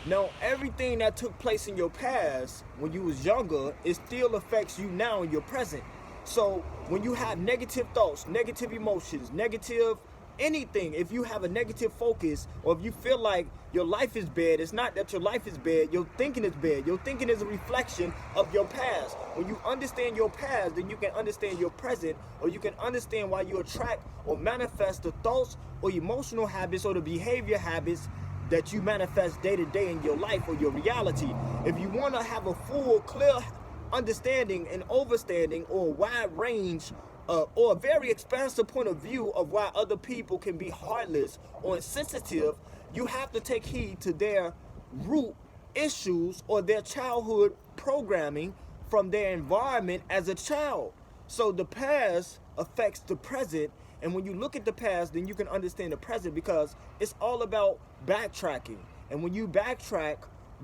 Now, everything that took place in your past when you was younger, it still affects you now in your present. So when you have negative thoughts, negative emotions, negative anything, if you have a negative focus or if you feel like your life is bad, it's not that your life is bad, your thinking is bad. Your thinking is a reflection of your past. When you understand your past, then you can understand your present, or you can understand why you attract or manifest the thoughts or emotional habits or the behavior habits that you manifest day to day in your life or your reality. If you want to have a full, clear understanding and overstanding or a wide range or a very expansive point of view of why other people can be heartless or insensitive, you have to take heed to their root issues or their childhood programming from their environment as a child. So the past affects the present, and when you look at the past, then you can understand the present because it's all about backtracking. And when you backtrack,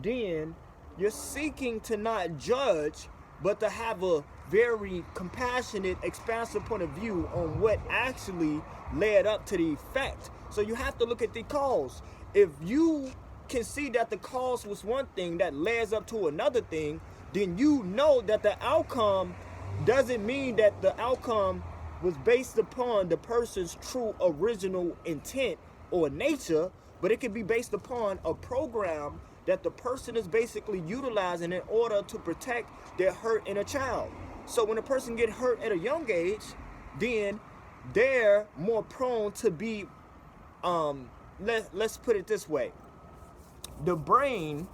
then you're seeking to not judge, but to have a very compassionate, expansive point of view on what actually led up to the effect. So you have to look at the cause. If you can see that the cause was one thing that leads up to another thing, then you know that the outcome doesn't mean that the outcome was based upon the person's true original intent or nature, but it can be based upon a program that the person is basically utilizing in order to protect their hurt inner child. So when a person get hurt at a young age, then they're more prone to be, let's put it this way. The brain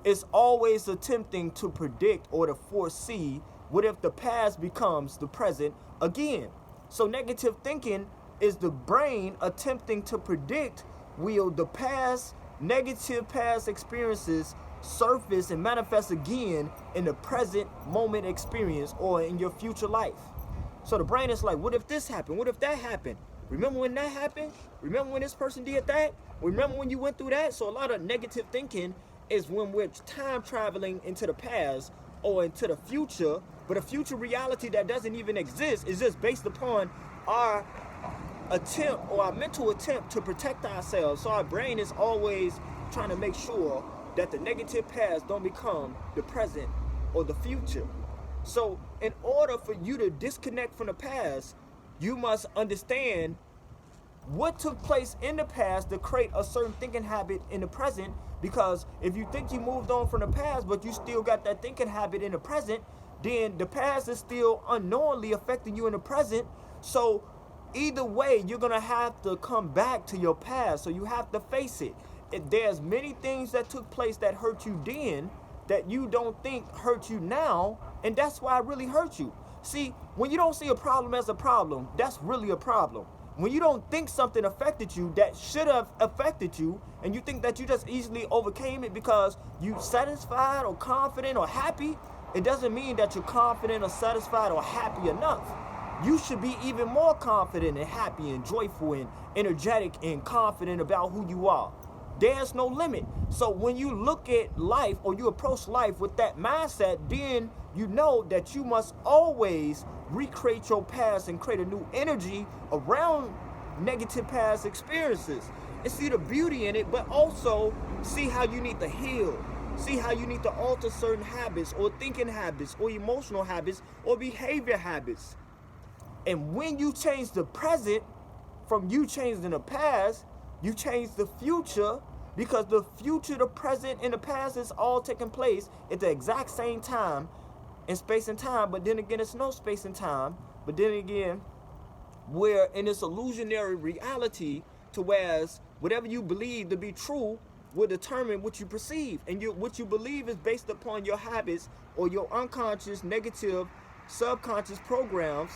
is always attempting to predict or to foresee what if the past becomes the present again. So negative thinking is the brain attempting to predict, will the past negative past experiences surface and manifest again in the present moment experience or in your future life. So the brain is like, what if this happened? What if that happened? Remember when that happened? Remember when this person did that? Remember when you went through that? So a lot of negative thinking is when we're time traveling into the past or into the future, but a future reality that doesn't even exist is just based upon our attempt or our mental attempt to protect ourselves. So our brain is always trying to make sure that the negative past don't become the present or the future. So in order for you to disconnect from the past, you must understand what took place in the past to create a certain thinking habit in the present. Because if you think you moved on from the past but you still got that thinking habit in the present, then the past is still unknowingly affecting you in the present. So either way, you're gonna have to come back to your past. So you have to face it. There's many things that took place that hurt you then that you don't think hurt you now, and that's why it really hurt you. See, when you don't see a problem as a problem, that's really a problem. When you don't think something affected you that should have affected you, and you think that you just easily overcame it because you satisfied or confident or happy, it doesn't mean that you're confident or satisfied or happy enough. You should be even more confident and happy and joyful and energetic and confident about who you are. There's no limit. So when you look at life or you approach life with that mindset, then you know that you must always recreate your past and create a new energy around negative past experiences and see the beauty in it, but also see how you need to heal. See how you need to alter certain habits or thinking habits or emotional habits or behavior habits. And when you change the present from you changing the past, you change the future, because the future, the present, and the past is all taking place at the exact same time in space and time. But then again, it's no space and time. But then again, we're in this illusionary reality to whereas whatever you believe to be true will determine what you perceive. And what you believe is based upon your habits or your unconscious, negative, subconscious programs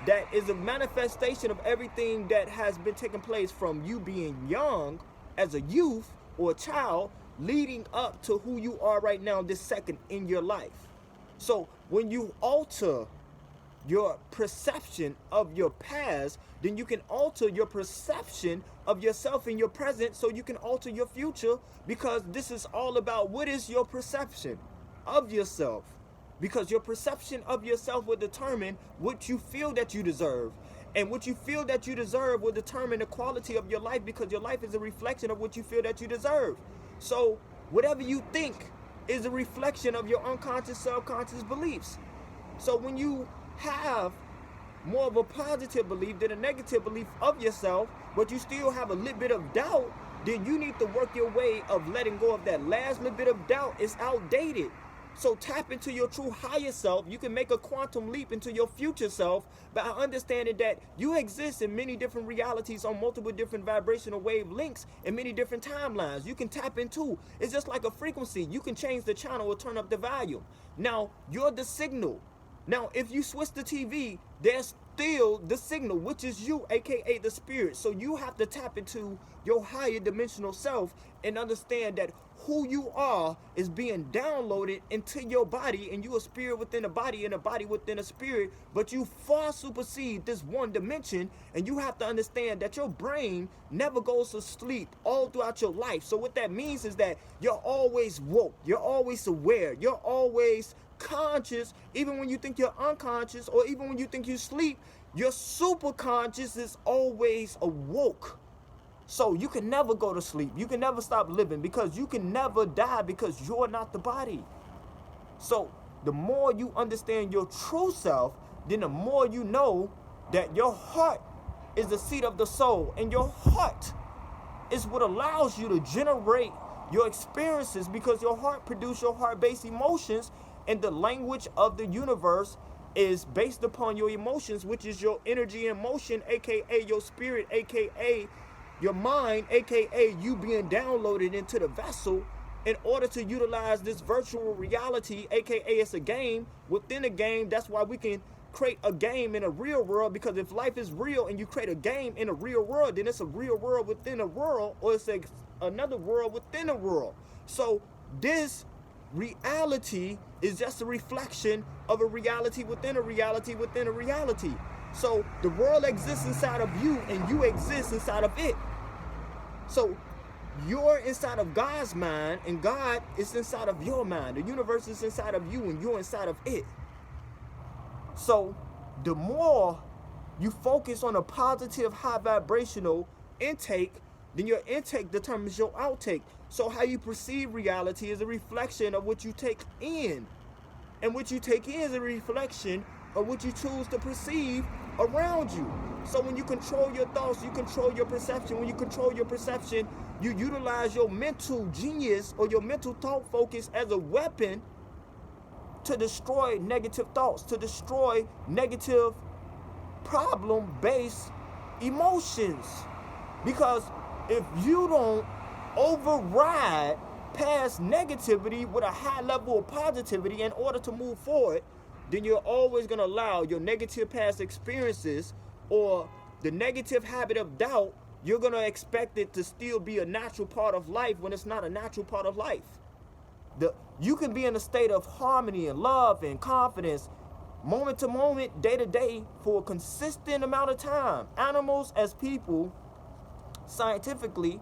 that is a manifestation of everything that has been taking place from you being young as a youth or a child leading up to who you are right now this second in your life. So when you alter your perception of your past, then you can alter your perception of yourself in your present so you can alter your future, because this is all about what is your perception of yourself. Because your perception of yourself will determine what you feel that you deserve. And what you feel that you deserve will determine the quality of your life, because your life is a reflection of what you feel that you deserve. So Whatever you think is a reflection of your unconscious, subconscious beliefs. So when you have more of a positive belief than a negative belief of yourself, but you still have a little bit of doubt, then you need to work your way of letting go of that last little bit of doubt. It's outdated. So tap into your true higher self. You can make a quantum leap into your future self by understanding that you exist in many different realities on multiple different vibrational wavelengths and many different timelines. You can tap into. It's just like a frequency. You can change the channel or turn up the volume. Now, you're the signal. Now, if you switch the TV, there's still the signal, which is you, aka the spirit. So you have to tap into your higher dimensional self and understand that who you are is being downloaded into your body, and you a spirit within a body and a body within a spirit, but you far supersede this one dimension, and you have to understand that your brain never goes to sleep all throughout your life. So what that means is that you're always woke, you're always aware, you're always conscious. Even when you think you're unconscious, or even when you think you sleep, your super conscious is always awoke. So you can never go to sleep. You can never stop living, because you can never die, because you're not the body. So the more you understand your true self, then the more you know that your heart is the seat of the soul, and your heart is what allows you to generate your experiences, because your heart produces your heart-based emotions, and the language of the universe is based upon your emotions, which is your energy and motion, aka your spirit, aka your mind, aka you being downloaded into the vessel in order to utilize this virtual reality, aka it's a game within a game. That's why we can create a game in a real world, because if life is real and you create a game in a real world, then it's a real world within a world, or it's another world within a world. So this reality is just a reflection of a reality within a reality within a reality. So the world exists inside of you, and you exist inside of it. So you're inside of God's mind, and God is inside of your mind. The universe is inside of you, and you're inside of it. So the more you focus on a positive, high vibrational intake, then your intake determines your outtake. So how you perceive reality is a reflection of what you take in. And what you take in is a reflection of what you choose to perceive around you. So when you control your thoughts, you control your perception. When you control your perception, you utilize your mental genius or your mental thought focus as a weapon to destroy negative thoughts, to destroy negative problem-based emotions. Because if you don't override past negativity with a high level of positivity in order to move forward, then you're always going to allow your negative past experiences or the negative habit of doubt, you're going to expect it to still be a natural part of life when it's not a natural part of life. You can be in a state of harmony and love and confidence moment to moment, day to day, for a consistent amount of time. Animals, as people, scientifically,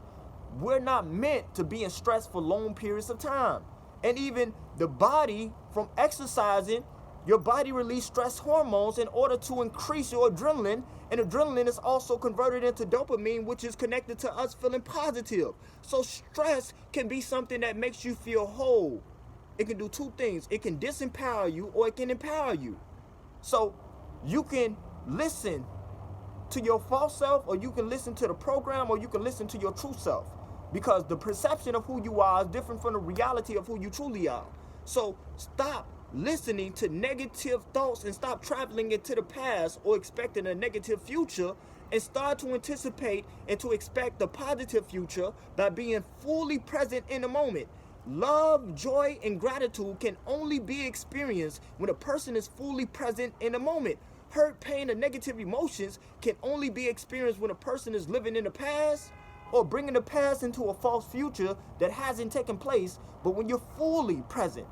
we're not meant to be in stress for long periods of time. And even the body, from exercising, your body releases stress hormones in order to increase your adrenaline, and adrenaline is also converted into dopamine, which is connected to us feeling positive. So stress can be something that makes you feel whole. It can do two things. It can disempower you, or it can empower you. So you can listen to your false self, or you can listen to the program, or you can listen to your true self, because the perception of who you are is different from the reality of who you truly are. So stop listening to negative thoughts and stop traveling into the past or expecting a negative future, and start to anticipate and to expect a positive future by being fully present in the moment. Love, joy, and gratitude can only be experienced when a person is fully present in the moment. Hurt, pain, and negative emotions can only be experienced when a person is living in the past or bringing the past into a false future that hasn't taken place. But when you're fully present,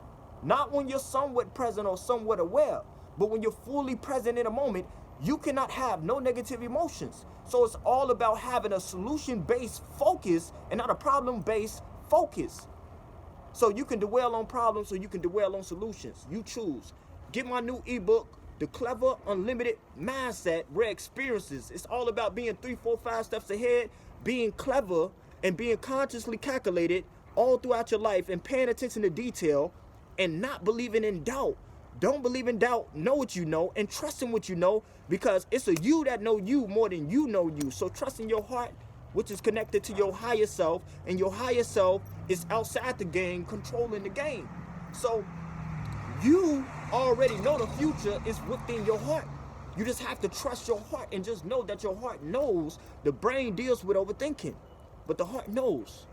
not when you're somewhat present or somewhat aware, but when you're fully present in a moment, you cannot have no negative emotions. So it's all about having a solution-based focus and not a problem-based focus. So you can dwell on problems, or you can dwell on solutions. You choose. Get my new ebook, The Clever Unlimited Mindset, Rare Experiences. It's all about being 3, 4, 5 steps ahead, being clever, and being consciously calculated all throughout your life and paying attention to detail and not believing in doubt. Don't believe in doubt. Know what you know and trust in what you know, because it's a you that know you more than you know you. So trust in your heart, which is connected to your higher self, and your higher self is outside the game, controlling the game. So you already know the future is within your heart. You just have to trust your heart and just know that your heart knows. The brain deals with overthinking, but the heart knows.